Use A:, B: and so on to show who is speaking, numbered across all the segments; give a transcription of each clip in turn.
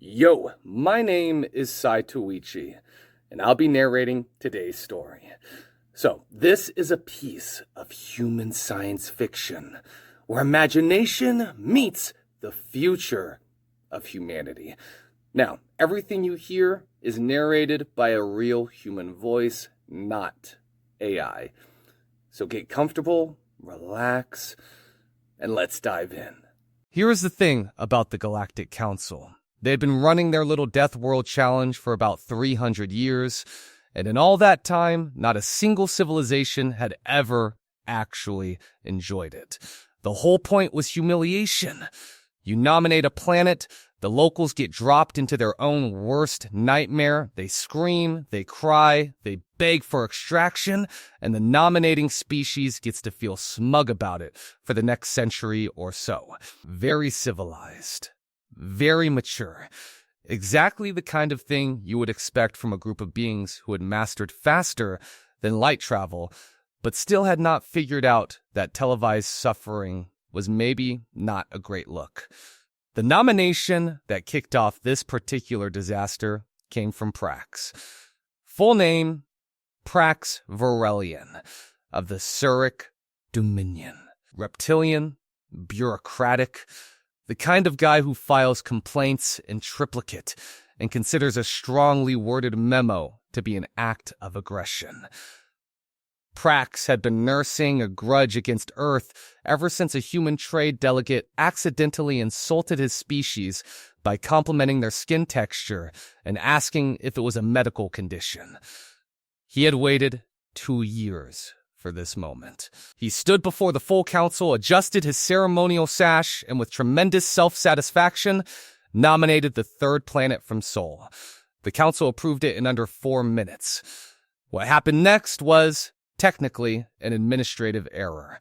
A: Yo, my name is Sci-Fi, and I'll be narrating today's story. So, this is a piece of human science fiction where imagination meets the future of humanity. Now, everything you hear is narrated by a real human voice, not AI. So get comfortable, relax, and let's dive in.
B: Here is the thing about the Galactic Council. They had been running their little Death World Challenge for about 300 years, and in all that time, not a single civilization had ever actually enjoyed it. The whole point was humiliation. You nominate a planet, the locals get dropped into their own worst nightmare, they scream, they cry, they beg for extraction, and the nominating species gets to feel smug about it for the next century or so. Very civilized. Very mature. Exactly the kind of thing you would expect from a group of beings who had mastered faster than light travel, but still had not figured out that televised suffering was maybe not a great look. The nomination that kicked off this particular disaster came from Prax. Full name, Prax Varelian, of the Suric Dominion. Reptilian, bureaucratic, the kind of guy who files complaints in triplicate and considers a strongly worded memo to be an act of aggression. Prax had been nursing a grudge against Earth ever since a human trade delegate accidentally insulted his species by complimenting their skin texture and asking if it was a medical condition. He had waited 2 years for this moment. He stood before the full council, adjusted his ceremonial sash, and with tremendous self-satisfaction, nominated the third planet from Sol. The council approved it in under 4 minutes. What happened next was technically an administrative error.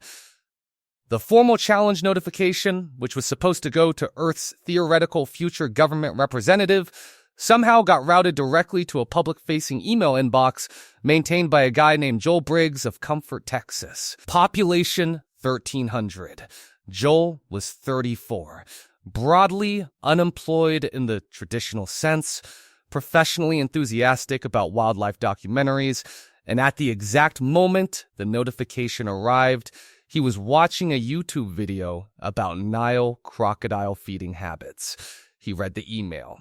B: The formal challenge notification, which was supposed to go to Earth's theoretical future government representative, somehow got routed directly to a public-facing email inbox maintained by a guy named Joel Briggs of Comfort, Texas. Population 1,300. Joel was 34. Broadly unemployed in the traditional sense, professionally enthusiastic about wildlife documentaries, and at the exact moment the notification arrived, he was watching a YouTube video about Nile crocodile feeding habits. He read the email.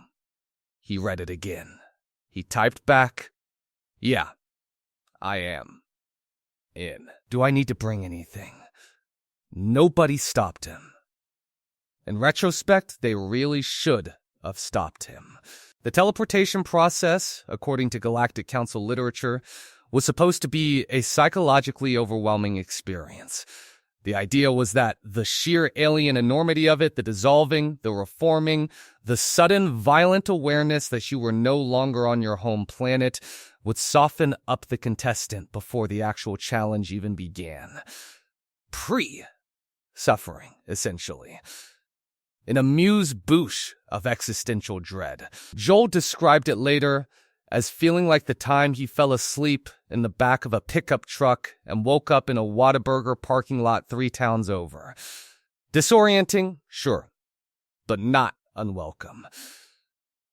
B: He read it again. He typed back, "Yeah, I am in. Do I need to bring anything?" Nobody stopped him. In retrospect, they really should have stopped him. The teleportation process, according to Galactic Council literature, was supposed to be a psychologically overwhelming experience. The idea was that the sheer alien enormity of it, the dissolving, the reforming, the sudden violent awareness that you were no longer on your home planet would soften up the contestant before the actual challenge even began. Pre-suffering, essentially. An amuse-bouche of existential dread. Joel described it later as feeling like the time he fell asleep in the back of a pickup truck and woke up in a Whataburger parking lot 3 towns over. Disorienting, sure, but not unwelcome.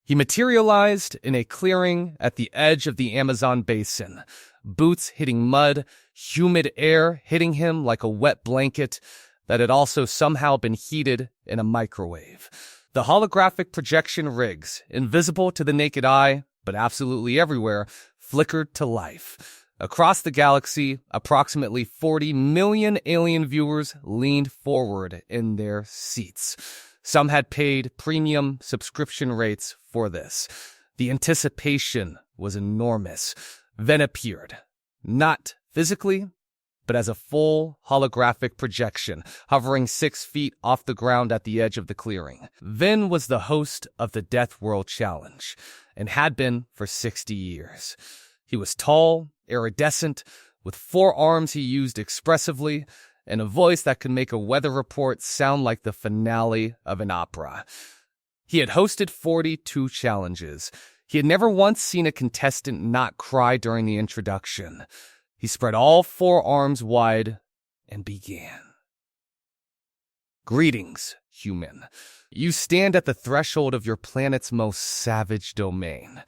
B: He materialized in a clearing at the edge of the Amazon basin, boots hitting mud, humid air hitting him like a wet blanket that had also somehow been heated in a microwave. The holographic projection rigs, invisible to the naked eye, but absolutely everywhere, flickered to life. Across the galaxy, approximately 40 million alien viewers leaned forward in their seats. Some had paid premium subscription rates for this. The anticipation was enormous. Then appeared, not physically, but as a full holographic projection, hovering 6 feet off the ground at the edge of the clearing. Then was the host of the Death World Challenge, and had been for 60 years. He was tall, iridescent, with 4 arms he used expressively, and a voice that could make a weather report sound like the finale of an opera. He had hosted 42 challenges. He had never once seen a contestant not cry during the introduction. He spread all 4 arms wide and began. "Greetings, human. You stand at the threshold of your planet's most savage domain,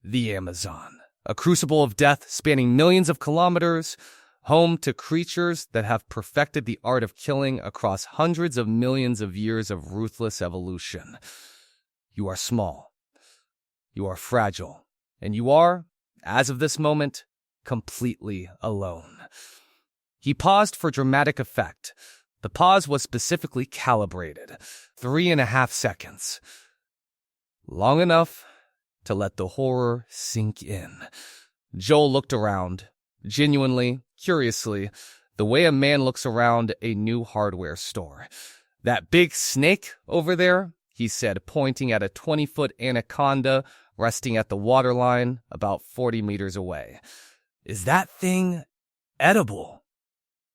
B: the Amazon, a crucible of death spanning millions of kilometers, home to creatures that have perfected the art of killing across hundreds of millions of years of ruthless evolution. You are small, you are fragile, and you are, as of this moment, completely alone. He paused for dramatic effect. The pause was specifically calibrated, 3.5 seconds. Long enough to let the horror sink in. Joel looked around, genuinely, curiously, the way a man looks around a new hardware store. "That big snake over there," he said, pointing at a 20-foot anaconda resting at the waterline about 40 meters away. "Is that thing edible?"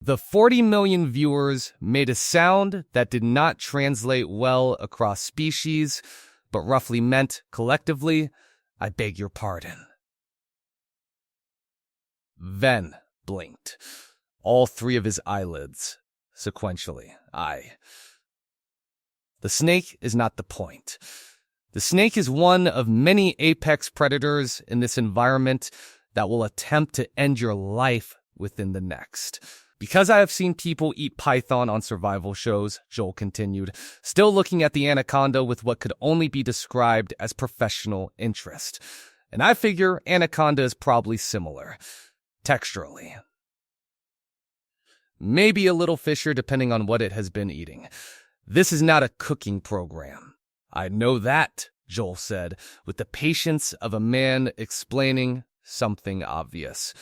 B: The 40 million viewers made a sound that did not translate well across species, but roughly meant, collectively, "I beg your pardon." Ven blinked, all 3 of his eyelids, sequentially. The snake is not the point. The snake is one of many apex predators in this environment that will attempt to end your life within the next. "Because I have seen people eat python on survival shows," Joel continued, still looking at the anaconda with what could only be described as professional interest. "And I figure anaconda is probably similar, texturally. Maybe a little fisher depending on what it has been eating. This is not a cooking program." "I know that," Joel said, with the patience of a man explaining something obvious.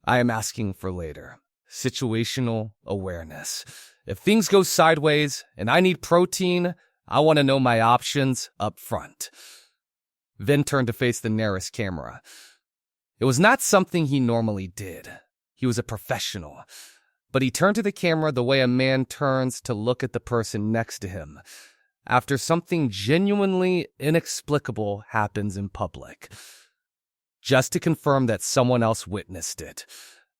B: "I am asking for later. Situational awareness. If things go sideways and I need protein, I want to know my options up front." Ven turned to face the nearest camera. It was not something he normally did. He was a professional. But he turned to the camera the way a man turns to look at the person next to him after something genuinely inexplicable happens in public, just to confirm that someone else witnessed it.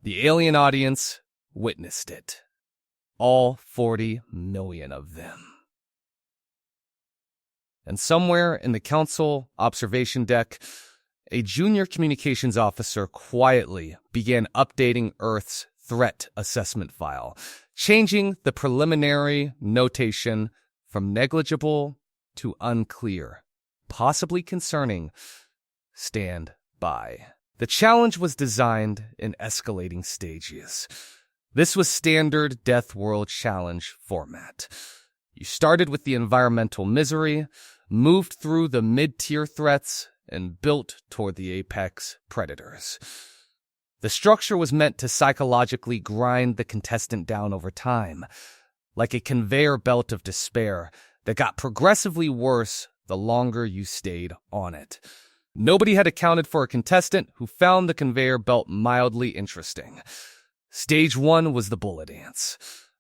B: The alien audience witnessed it. All 40 million of them. And somewhere in the council observation deck, a junior communications officer quietly began updating Earth's threat assessment file, changing the preliminary notation from negligible to unclear, possibly concerning. Stand by. The challenge was designed in escalating stages. This was standard Death World Challenge format. You started with the environmental misery, moved through the mid-tier threats, and built toward the apex predators. The structure was meant to psychologically grind the contestant down over time, like a conveyor belt of despair that got progressively worse the longer you stayed on it. Nobody had accounted for a contestant who found the conveyor belt mildly interesting. Stage 1 was the bullet ants.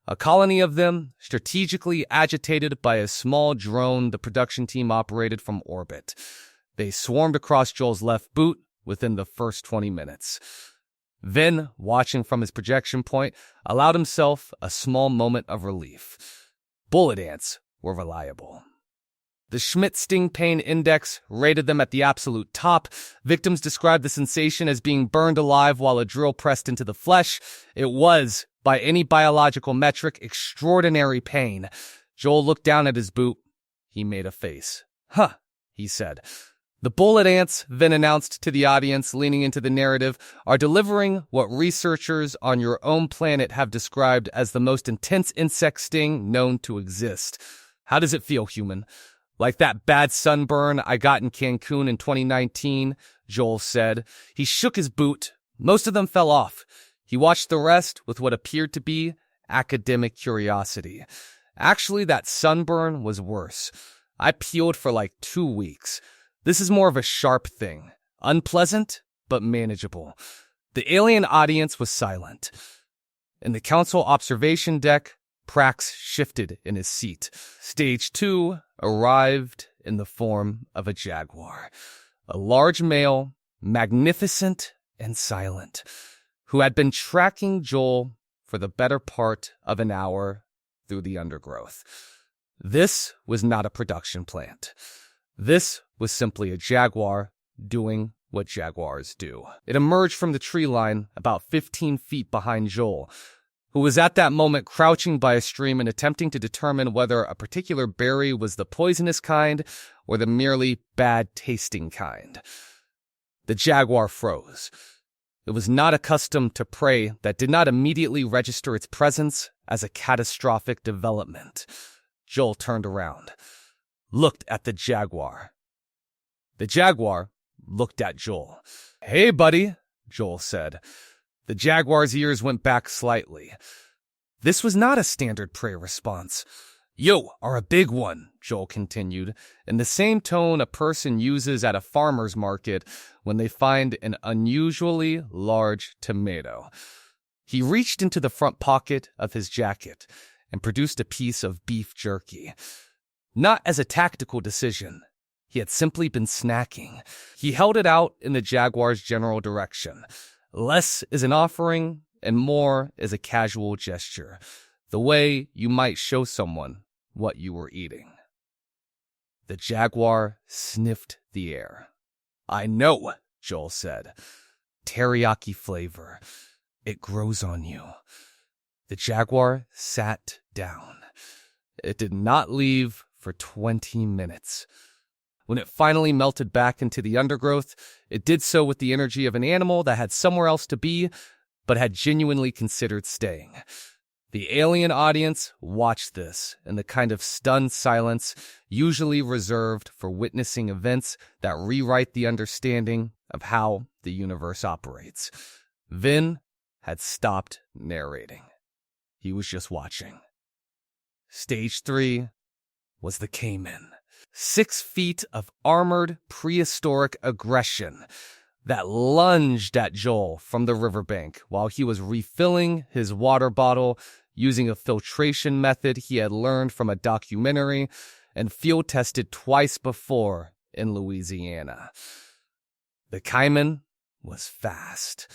B: A colony of them, strategically agitated by a small drone the production team operated from orbit. They swarmed across Joel's left boot within the first 20 minutes. Ven, watching from his projection point, allowed himself a small moment of relief. Bullet ants were reliable. The Schmidt Sting Pain Index rated them at the absolute top. Victims described the sensation as being burned alive while a drill pressed into the flesh. It was, by any biological metric, extraordinary pain. Joel looked down at his boot. He made a face. "Huh," he said. "The bullet ants," Ven announced to the audience, leaning into the narrative, "are delivering what researchers on your own planet have described as the most intense insect sting known to exist. How does it feel, human?" "Like that bad sunburn I got in Cancun in 2019, Joel said. He shook his boot. Most of them fell off. He watched the rest with what appeared to be academic curiosity. Actually, that sunburn was worse. I peeled for like 2 weeks. This is more of a sharp thing. Unpleasant, but manageable." The alien audience was silent. In the council observation deck, Prax shifted in his seat. Stage 2 arrived in the form of a jaguar. A large male, magnificent and silent, who had been tracking Joel for the better part of an hour through the undergrowth. This was not a production plant. This was simply a jaguar doing what jaguars do. It emerged from the tree line about 15 feet behind Joel, who was at that moment crouching by a stream and attempting to determine whether a particular berry was the poisonous kind or the merely bad-tasting kind. The jaguar froze. It was not accustomed to prey that did not immediately register its presence as a catastrophic development. Joel turned around, looked at the jaguar. The jaguar looked at Joel. "Hey, buddy," Joel said. The jaguar's ears went back slightly. This was not a standard prey response. "You are a big one," Joel continued, in the same tone a person uses at a farmer's market when they find an unusually large tomato. He reached into the front pocket of his jacket and produced a piece of beef jerky. Not as a tactical decision. He had simply been snacking. He held it out in the jaguar's general direction. Less is an offering, and more is a casual gesture, the way you might show someone what you were eating. The jaguar sniffed the air. "I know," Joel said. "Teriyaki flavor. It grows on you." The jaguar sat down. It did not leave for 20 minutes. When it finally melted back into the undergrowth, it did so with the energy of an animal that had somewhere else to be, but had genuinely considered staying. The alien audience watched this in the kind of stunned silence usually reserved for witnessing events that rewrite the understanding of how the universe operates. Vin had stopped narrating. He was just watching. Stage 3 was the Cayman. 6 feet of armored prehistoric aggression that lunged at Joel from the riverbank while he was refilling his water bottle using a filtration method he had learned from a documentary and field-tested twice before in Louisiana. The Cayman was fast.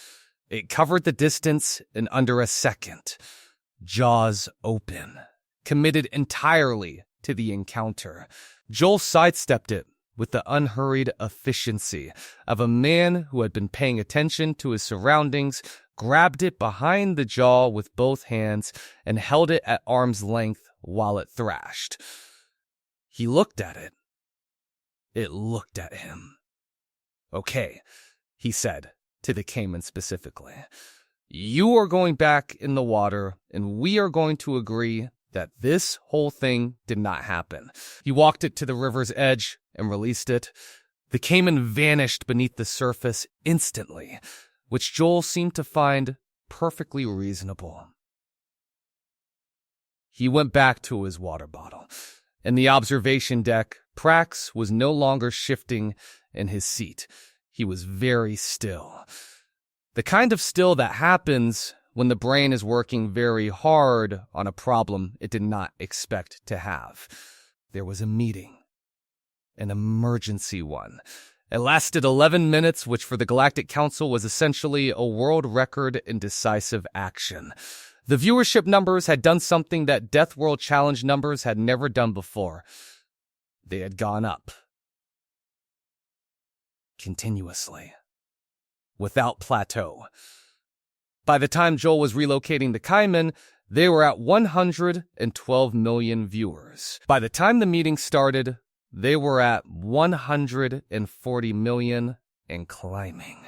B: It covered the distance in under a second. Jaws open, committed entirely to the encounter. Joel sidestepped it with the unhurried efficiency of a man who had been paying attention to his surroundings, grabbed it behind the jaw with both hands, and held it at arm's length while it thrashed. He looked at it. It looked at him. "Okay," he said, to the Cayman specifically. "You are going back in the water, and we are going to agree that this whole thing did not happen." He walked it to the river's edge and released it. The Cayman vanished beneath the surface instantly, which Joel seemed to find perfectly reasonable. He went back to his water bottle. In the observation deck, Prax was no longer shifting in his seat. He was very still. The kind of still that happens when the brain is working very hard on a problem it did not expect to have. There was a meeting. An emergency one. It lasted 11 minutes, which for the Galactic Council was essentially a world record in decisive action. The viewership numbers had done something that Death World Challenge numbers had never done before. They had gone up. Continuously. Without plateau. By the time Joel was relocating the Cayman, they were at 112 million viewers. By the time the meeting started, they were at 140 million and climbing.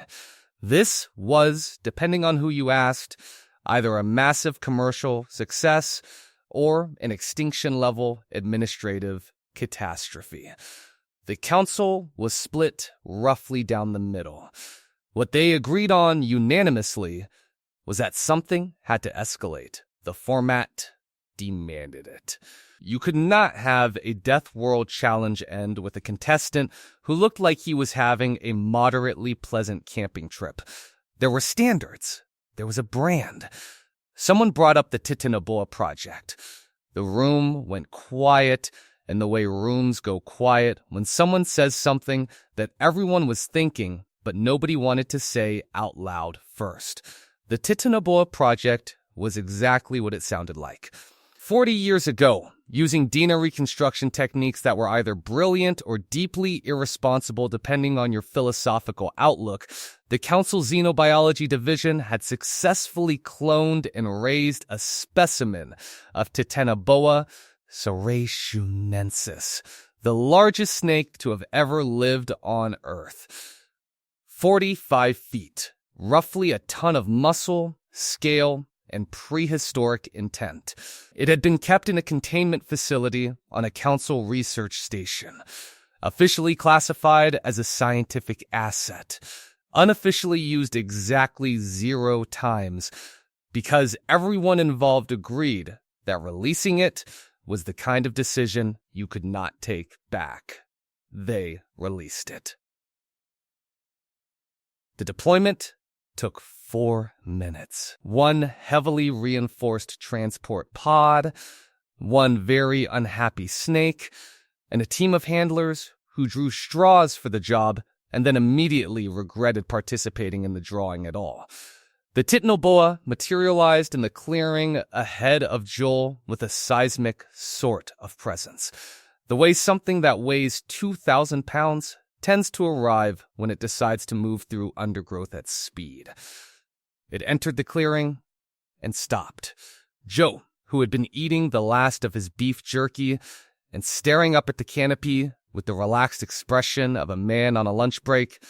B: This was, depending on who you asked, either a massive commercial success or an extinction-level administrative catastrophe. The council was split roughly down the middle. What they agreed on unanimously was that something had to escalate. The format demanded it. You could not have a Death World Challenge end with a contestant who looked like he was having a moderately pleasant camping trip. There were standards. There was a brand. Someone brought up the Titanoboa project. The room went quiet, and the way rooms go quiet when someone says something that everyone was thinking but nobody wanted to say out loud first. The Titanoboa project was exactly what it sounded like. 40 years ago, using Dina reconstruction techniques that were either brilliant or deeply irresponsible depending on your philosophical outlook, the Council Xenobiology Division had successfully cloned and raised a specimen of Titanoboa serrationensis, the largest snake to have ever lived on Earth. 45 feet, roughly a ton of muscle, scale, and prehistoric intent. It had been kept in a containment facility on a council research station, officially classified as a scientific asset, unofficially used exactly 0 times, because everyone involved agreed that releasing it was the kind of decision you could not take back. They released it. The deployment took 4 minutes. 1 heavily reinforced transport pod, 1 very unhappy snake, and a team of handlers who drew straws for the job and then immediately regretted participating in the drawing at all. The Titanoboa materialized in the clearing ahead of Joel with a seismic sort of presence, the way something that weighs 2,000 pounds tends to arrive when it decides to move through undergrowth at speed. It entered the clearing and stopped. Joe, who had been eating the last of his beef jerky and staring up at the canopy with the relaxed expression of a man on a lunch break,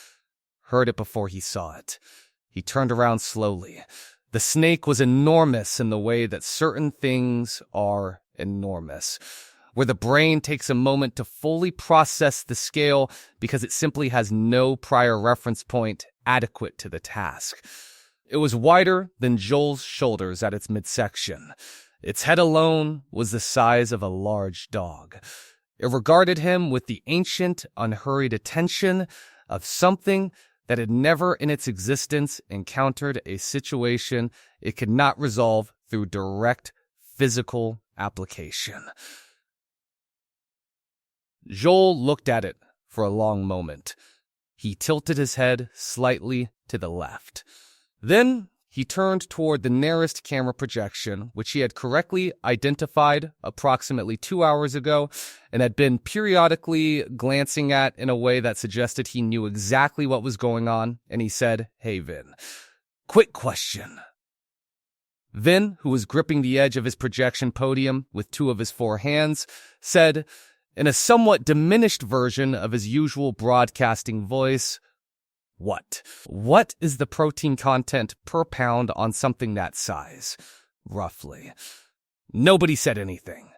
B: heard it before he saw it. He turned around slowly. The snake was enormous in the way that certain things are enormous, where the brain takes a moment to fully process the scale because it simply has no prior reference point adequate to the task. It was wider than Joel's shoulders at its midsection. Its head alone was the size of a large dog. It regarded him with the ancient, unhurried attention of something that had never in its existence encountered a situation it could not resolve through direct physical application. Joel looked at it for a long moment. He tilted his head slightly to the left. Then he turned toward the nearest camera projection, which he had correctly identified approximately 2 hours ago and had been periodically glancing at in a way that suggested he knew exactly what was going on, and he said, "Hey, Vin, quick question." Vin, who was gripping the edge of his projection podium with 2 of his 4 hands, said, in a somewhat diminished version of his usual broadcasting voice, What is the protein content per pound on something that size, roughly? Nobody said anything.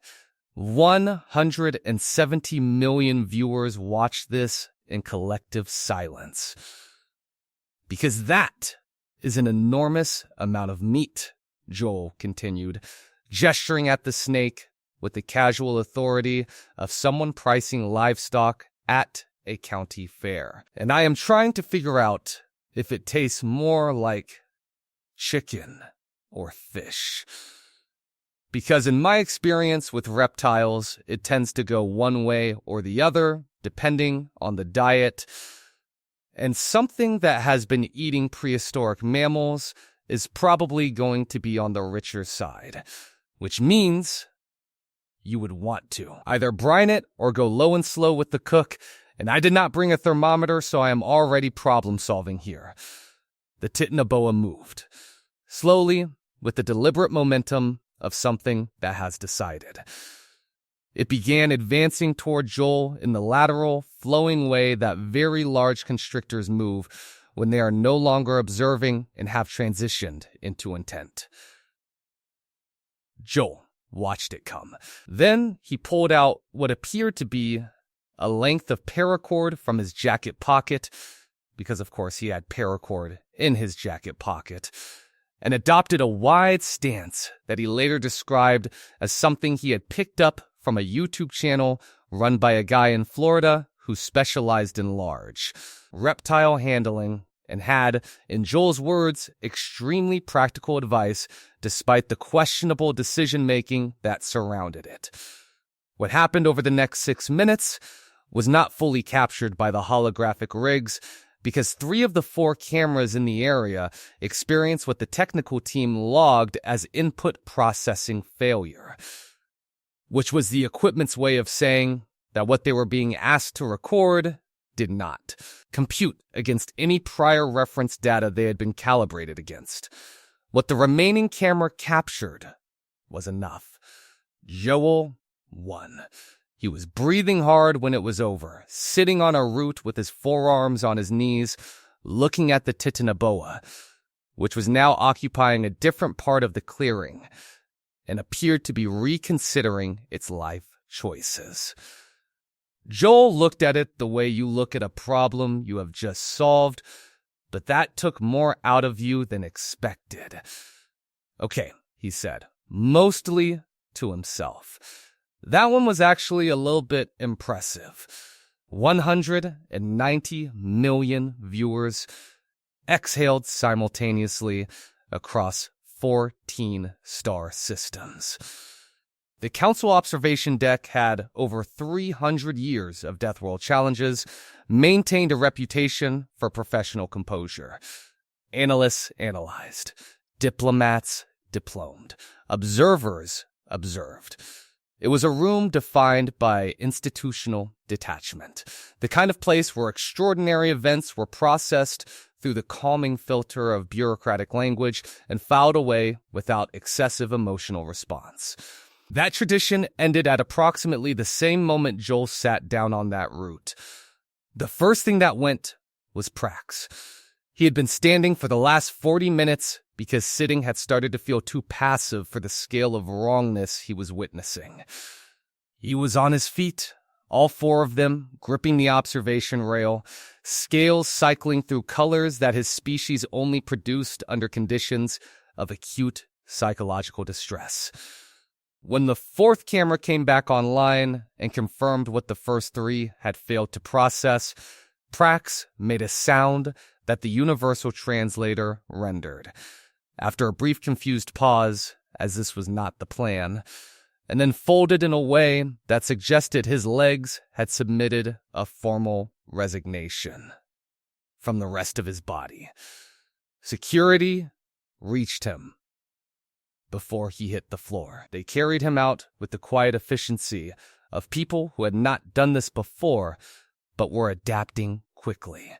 B: 170 million viewers watched this in collective silence. Because that is an enormous amount of meat, Joel continued, gesturing at the snake with the casual authority of someone pricing livestock at a county fair. And I am trying to figure out if it tastes more like chicken or fish. Because in my experience with reptiles, it tends to go one way or the other, depending on the diet. And something that has been eating prehistoric mammals is probably going to be on the richer side, which means you would want to either brine it or go low and slow with the cook, and I did not bring a thermometer, so I am already problem-solving here. The Titanoboa moved, slowly, with the deliberate momentum of something that has decided. It began advancing toward Joel in the lateral, flowing way that very large constrictors move when they are no longer observing and have transitioned into intent. Joel watched it come. Then he pulled out what appeared to be a length of paracord from his jacket pocket, because of course he had paracord in his jacket pocket, and adopted a wide stance that he later described as something he had picked up from a YouTube channel run by a guy in Florida who specialized in large reptile handling and had, in Joel's words, extremely practical advice despite the questionable decision-making that surrounded it. What happened over the next 6 minutes was not fully captured by the holographic rigs because 3 of the 4 cameras in the area experienced what the technical team logged as input processing failure. which was the equipment's way of saying that what they were being asked to record did not compute against any prior reference data they had been calibrated against. What the remaining camera captured was enough. Joel won. He was breathing hard when it was over, sitting on a root with his forearms on his knees, looking at the Titanoboa, which was now occupying a different part of the clearing and appeared to be reconsidering its life choices. Joel looked at it the way you look at a problem you have just solved, but that took more out of you than expected. Okay, he said, mostly to himself. That one was actually a little bit impressive. 190 million viewers exhaled simultaneously across 14 star systems. The Council observation deck had over 300 years of Death World challenges, maintained a reputation for professional composure. Analysts analyzed, diplomats diplomed, observers observed. It was a room defined by institutional detachment, the kind of place where extraordinary events were processed through the calming filter of bureaucratic language and filed away without excessive emotional response. That tradition ended at approximately the same moment Joel sat down on that root. The first thing that went was Prax. He had been standing for the last 40 minutes because sitting had started to feel too passive for the scale of wrongness he was witnessing. He was on his feet, all four of them gripping the observation rail, scales cycling through colors that his species only produced under conditions of acute psychological distress. When the fourth camera came back online and confirmed what the first three had failed to process, Prax made a sound that the universal translator rendered. After a brief confused pause, as this was not the plan, and then folded in a way that suggested his legs had submitted a formal resignation from the rest of his body. Security reached him before he hit the floor. They carried him out with the quiet efficiency of people who had not done this before, but were adapting quickly.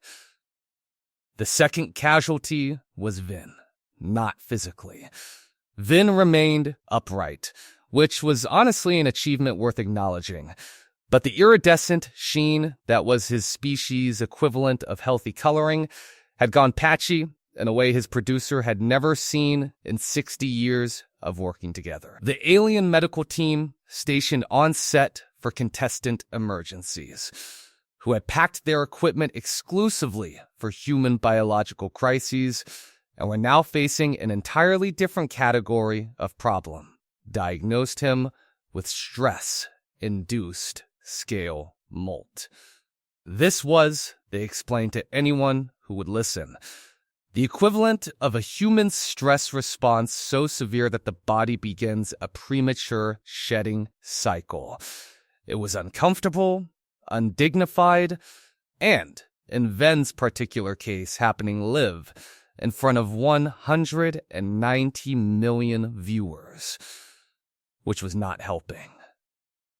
B: The second casualty was Vin, not physically. Vin remained upright, which was honestly an achievement worth acknowledging. But the iridescent sheen that was his species' equivalent of healthy coloring had gone patchy in a way his producer had never seen in 60 years of working together. The alien medical team stationed on set for contestant emergencies, who had packed their equipment exclusively for human biological crises and were now facing an entirely different category of problem, diagnosed him with stress-induced scale molt. This was, they explained to anyone who would listen, the equivalent of a human stress response so severe that the body begins a premature shedding cycle. It was uncomfortable, undignified, and, in Ven's particular case, happening live in front of 190 million viewers, which was not helping.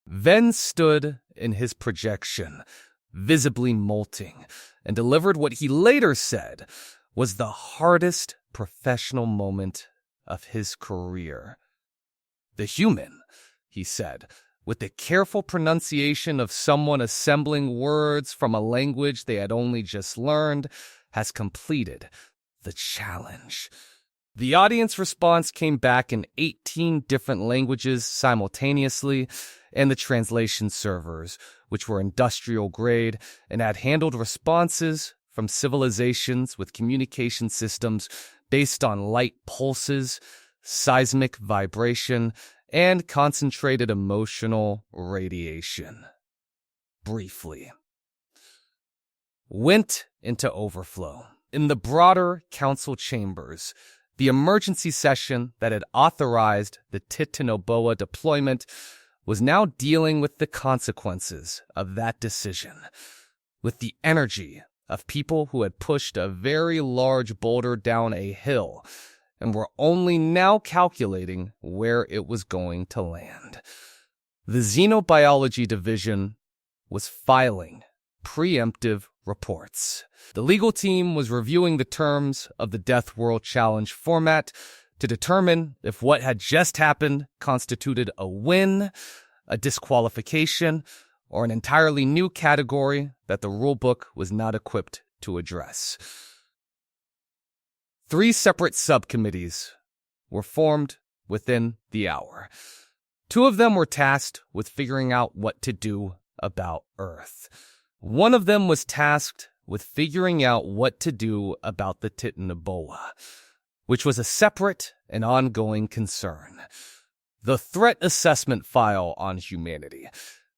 B: Ven stood in his projection, visibly molting, and delivered what he later said was the hardest professional moment of his career. The human, he said, with the careful pronunciation of someone assembling words from a language they had only just learned, has completed the challenge. The audience response came back in 18 different languages simultaneously, and the translation servers, which were industrial grade and had handled responses from civilizations with communication systems based on light pulses, seismic vibration, and concentrated emotional radiation. Briefly, went into overflow. In the broader council chambers, the emergency session that had authorized the Titanoboa deployment was now dealing with the consequences of that decision, with the energy of people who had pushed a very large boulder down a hill and were only now calculating where it was going to land. The Xenobiology Division was filing preemptive reports. The legal team was reviewing the terms of the Death World Challenge format to determine if what had just happened constituted a win, a disqualification, or an entirely new category that the rulebook was not equipped to address. 3 separate subcommittees were formed within the hour. 2 of them were tasked with figuring out what to do about Earth. One of them was tasked with figuring out what to do about the Titanoboa, which was a separate and ongoing concern. The threat assessment file on humanity,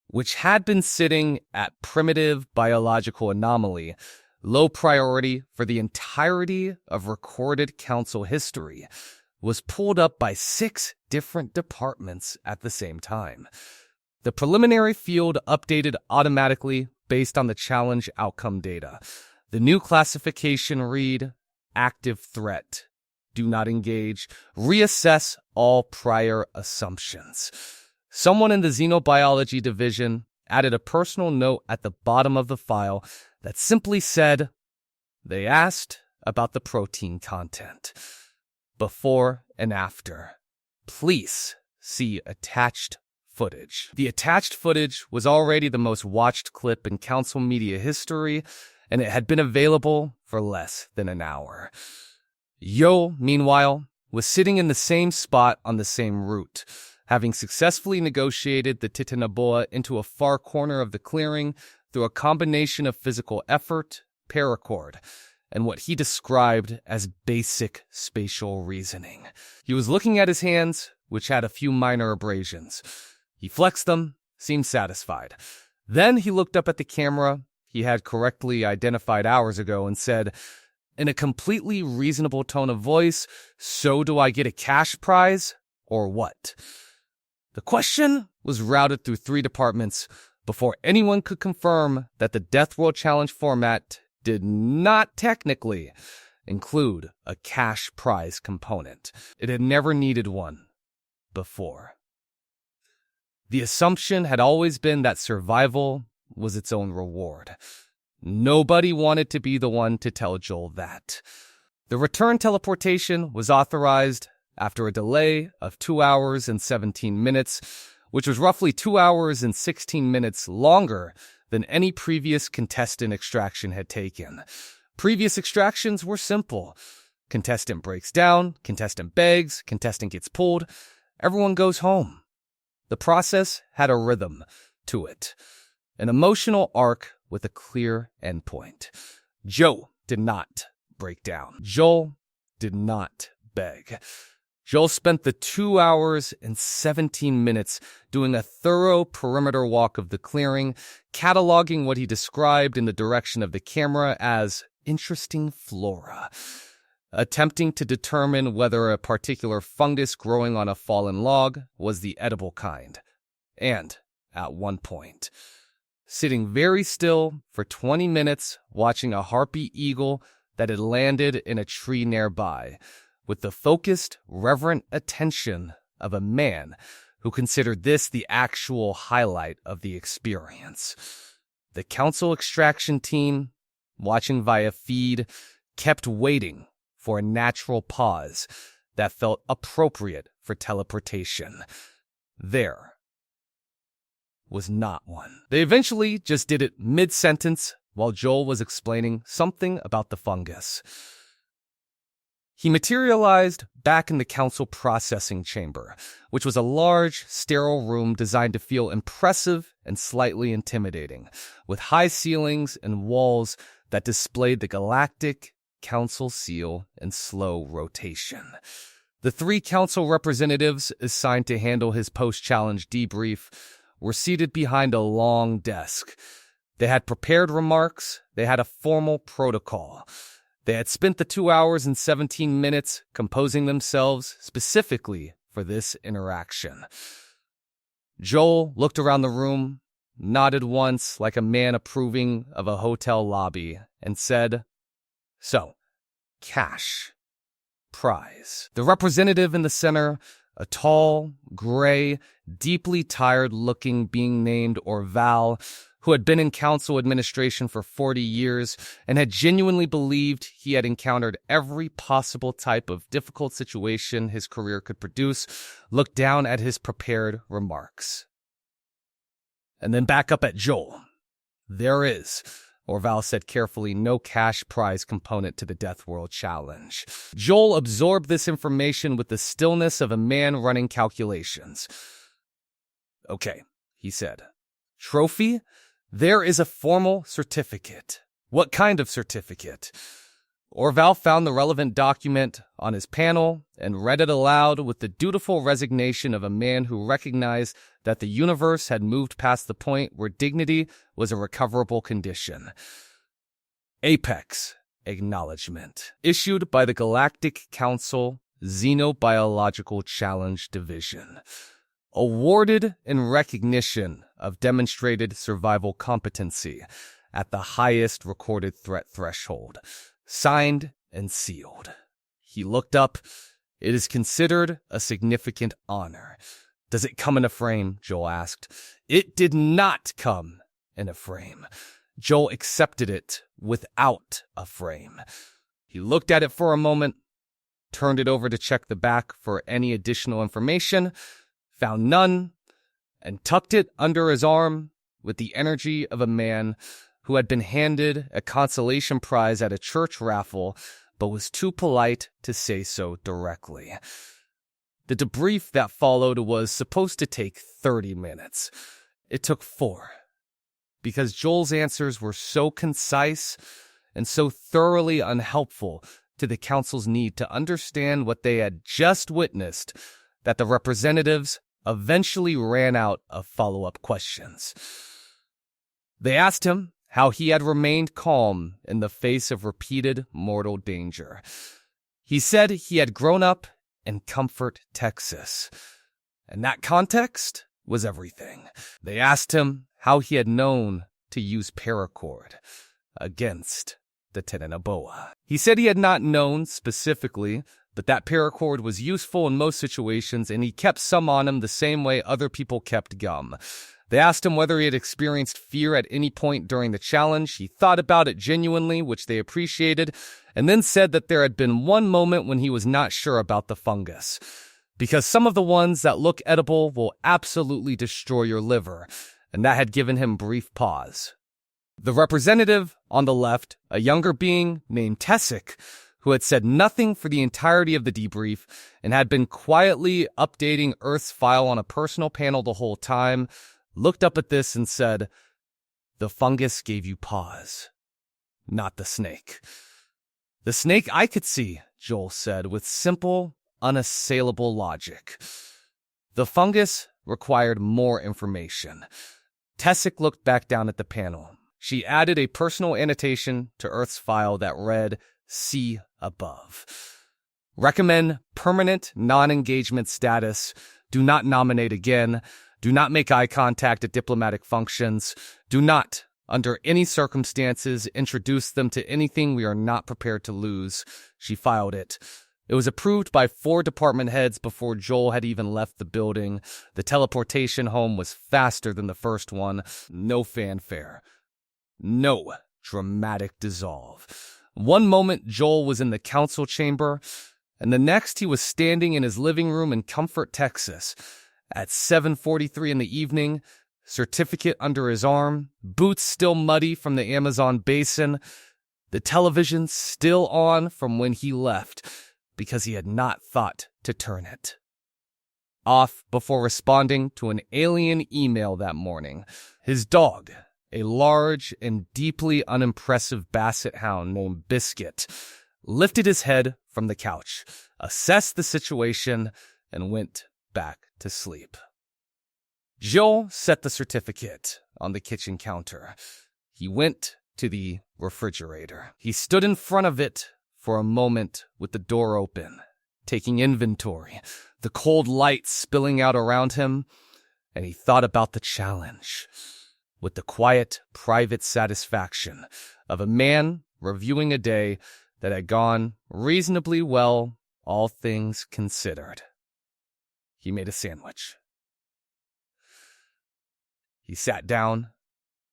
B: which had been sitting at primitive biological anomaly, low priority for the entirety of recorded council history, was pulled up by 6 different departments at the same time. The preliminary field updated automatically based on the challenge outcome data. The new classification read, active threat. Do not engage. Reassess all prior assumptions. Someone in the Xenobiology Division added a personal note at the bottom of the file that simply said, they asked about the protein content. Before and after. Please see attached footage. The attached footage was already the most watched clip in council media history, and it had been available for less than an hour. Yo, meanwhile, was sitting in the same spot on the same route, having successfully negotiated the Titanoboa into a far corner of the clearing through a combination of physical effort, paracord, and what he described as basic spatial reasoning. He was looking at his hands, which had a few minor abrasions. He flexed them, seemed satisfied. Then he looked up at the camera he had correctly identified hours ago and said, in a completely reasonable tone of voice, so do I get a cash prize, or what? The question was routed through 3 departments before anyone could confirm that the Death World Challenge format did not technically include a cash prize component. It had never needed one before. The assumption had always been that survival was its own reward. Nobody wanted to be the one to tell Joel that. The return teleportation was authorized after a delay of 2 hours and 17 minutes, which was roughly 2 hours and 16 minutes longer than any previous contestant extraction had taken. Previous extractions were simple. Contestant breaks down, contestant begs, contestant gets pulled, everyone goes home. The process had a rhythm to it, an emotional arc with a clear endpoint. Joe did not break down. Joel did not beg. Joel spent the 2 hours and 17 minutes doing a thorough perimeter walk of the clearing, cataloging what he described in the direction of the camera as interesting flora, attempting to determine whether a particular fungus growing on a fallen log was the edible kind, and, at one point, sitting very still for 20 minutes watching a harpy eagle that had landed in a tree nearby, with the focused, reverent attention of a man who considered this the actual highlight of the experience. The council extraction team, watching via feed, kept waiting for a natural pause that felt appropriate for teleportation. There was not one. They eventually just did it mid-sentence while Joel was explaining something about the fungus. He materialized back in the council processing chamber, which was a large, sterile room designed to feel impressive and slightly intimidating, with high ceilings and walls that displayed the Galactic Council seal in slow rotation. The 3 council representatives assigned to handle his post-challenge debrief were seated behind a long desk. They had prepared remarks, they had a formal protocol. They had spent the 2 hours and 17 minutes composing themselves specifically for this interaction. Joel looked around the room, nodded once like a man approving of a hotel lobby, and said, "So, cash. Prize." The representative in the center A tall, gray, deeply tired-looking being named Orval, who had been in council administration for 40 years and had genuinely believed he had encountered every possible type of difficult situation his career could produce, looked down at his prepared remarks. And then back up at Joel. There is, Orval said carefully, no cash prize component to the Death World Challenge. Joel absorbed this information with the stillness of a man running calculations. Okay, he said. Trophy? There is a formal certificate. What kind of certificate? Orval found the relevant document on his panel and read it aloud with the dutiful resignation of a man who recognized that the universe had moved past the point where dignity was a recoverable condition. Apex Acknowledgement, issued by the Galactic Council Xenobiological Challenge Division. Awarded in recognition of demonstrated survival competency at the highest recorded threat threshold. Signed and sealed. He looked up. It is considered a significant honor. Does it come in a frame? Joel asked. It did not come in a frame. Joel accepted it without a frame. He looked at it for a moment, turned it over to check the back for any additional information, found none, and tucked it under his arm with the energy of a man who had been handed a consolation prize at a church raffle but was too polite to say so directly. The debrief that followed was supposed to take 30 minutes. It took 4, because Joel's answers were so concise and so thoroughly unhelpful to the council's need to understand what they had just witnessed that the representatives eventually ran out of follow-up questions. They asked him how he had remained calm in the face of repeated mortal danger. He said he had grown up in Comfort, Texas, and that context was everything. They asked him how he had known to use paracord against the Titanoboa. He said he had not known specifically, but that paracord was useful in most situations, and he kept some on him the same way other people kept gum. They asked him whether he had experienced fear at any point during the challenge. He thought about it genuinely, which they appreciated, and then said that there had been one moment when he was not sure about the fungus, because some of the ones that look edible will absolutely destroy your liver, and that had given him brief pause. The representative on the left, a younger being named Tessic, who had said nothing for the entirety of the debrief and had been quietly updating Earth's file on a personal panel the whole time, looked up at this and said, "The fungus gave you pause, not the snake." "The snake I could see," Joel said with simple, unassailable logic. The fungus required more information. Tessic looked back down at the panel. She added a personal annotation to Earth's file that read, "See above. Recommend permanent non-engagement status. Do not nominate again. Do not make eye contact at diplomatic functions. Do not, under any circumstances, introduce them to anything we are not prepared to lose." She filed it. It was approved by 4 department heads before Joel had even left the building. The teleportation home was faster than the first one. No fanfare. No dramatic dissolve. One moment Joel was in the council chamber, and the next he was standing in his living room in Comfort, Texas. At 7:43 in the evening, certificate under his arm, boots still muddy from the Amazon basin, the television still on from when he left, because he had not thought to turn it off before responding to an alien email that morning. His dog, a large and deeply unimpressive basset hound named Biscuit, lifted his head from the couch, assessed the situation, and went back to sleep. Joel set the certificate on the kitchen counter. He went to the refrigerator. He stood in front of it for a moment with the door open, taking inventory, the cold light spilling out around him, and he thought about the challenge with the quiet, private satisfaction of a man reviewing a day that had gone reasonably well, all things considered. he made a sandwich. He sat down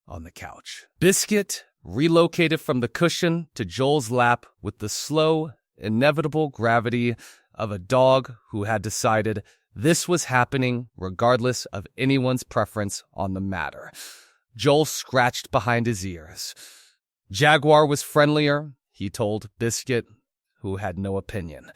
B: on the couch. Biscuit relocated from the cushion to Joel's lap with the slow, inevitable gravity of a dog who had decided this was happening regardless of anyone's preference on the matter. Joel scratched behind his ears. Jaguar was friendlier, he told Biscuit, who had no opinion.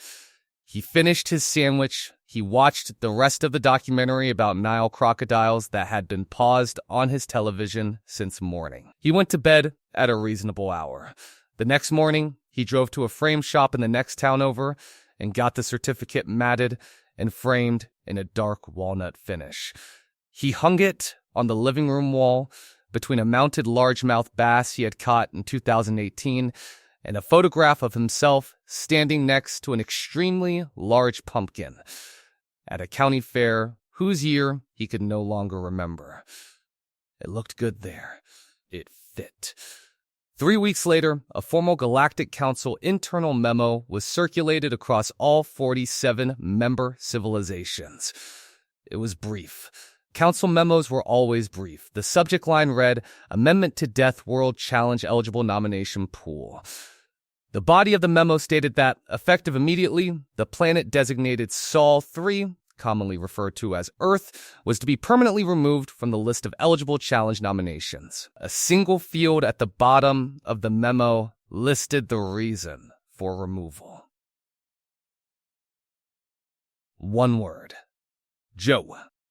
B: He finished his sandwich. He watched the rest of the documentary about Nile crocodiles that had been paused on his television since morning. He went to bed at a reasonable hour. The next morning, he drove to a frame shop in the next town over and got the certificate matted and framed in a dark walnut finish. He hung it on the living room wall between a mounted largemouth bass he had caught in 2018 and a photograph of himself standing next to an extremely large pumpkin at a county fair whose year he could no longer remember. It looked good there. It fit. 3 weeks later, a formal Galactic Council internal memo was circulated across all 47 member civilizations. It was brief. Council memos were always brief. The subject line read, Amendment to Death World Challenge Eligible Nomination Pool. The body of the memo stated that, effective immediately, the planet designated Sol 3, commonly referred to as Earth, was to be permanently removed from the list of eligible challenge nominations. A single field at the bottom of the memo listed the reason for removal. One word. Joe.